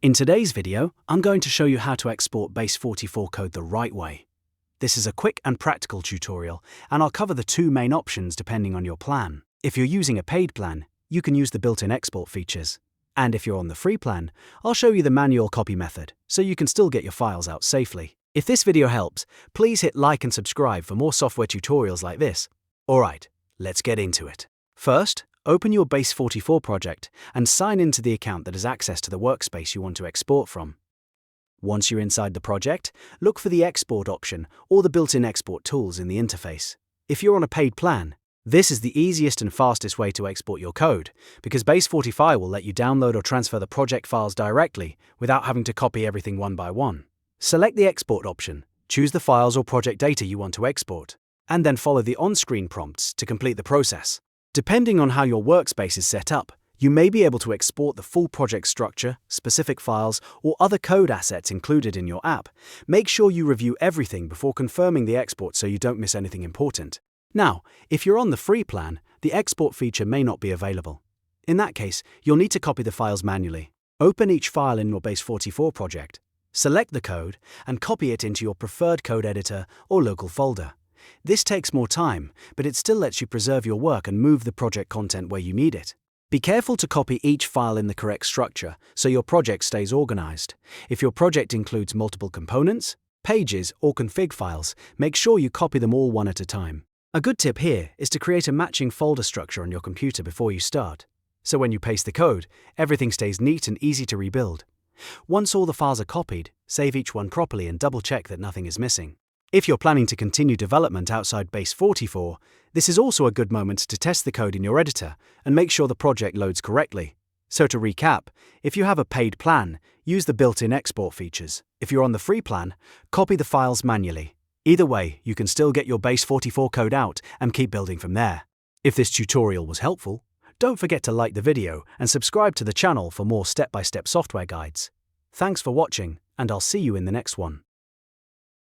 In today's video, I'm going to show you how to export Base44 code the right way. This is a quick and practical tutorial, and I'll cover the two main options depending on your plan. If you're using a paid plan, you can use the built-in export features. And if you're on the free plan, I'll show you the manual copy method, so you can still get your files out safely. If this video helps, please hit like and subscribe for more software tutorials like this. Alright, let's get into it. First, open your Base44 project and sign into the account that has access to the workspace you want to export from. Once you're inside the project, look for the export option or the built-in export tools in the interface. If you're on a paid plan, this is the easiest and fastest way to export your code, because Base44 will let you download or transfer the project files directly without having to copy everything one by one. Select the export option, choose the files or project data you want to export, and then follow the on-screen prompts to complete the process. Depending on how your workspace is set up, you may be able to export the full project structure, specific files, or other code assets included in your app. Make sure you review everything before confirming the export so you don't miss anything important. Now, if you're on the free plan, the export feature may not be available. In that case, you'll need to copy the files manually. Open each file in your Base44 project, select the code, and copy it into your preferred code editor or local folder. This takes more time, but it still lets you preserve your work and move the project content where you need it. Be careful to copy each file in the correct structure so your project stays organized. If your project includes multiple components, pages, or config files, make sure you copy them all one at a time. A good tip here is to create a matching folder structure on your computer before you start, so when you paste the code, everything stays neat and easy to rebuild. Once all the files are copied, save each one properly and double-check that nothing is missing. If you're planning to continue development outside Base44, this is also a good moment to test the code in your editor and make sure the project loads correctly. So to recap, if you have a paid plan, use the built-in export features. If you're on the free plan, copy the files manually. Either way, you can still get your Base44 code out and keep building from there. If this tutorial was helpful, don't forget to like the video and subscribe to the channel for more step-by-step software guides. Thanks for watching, and I'll see you in the next one.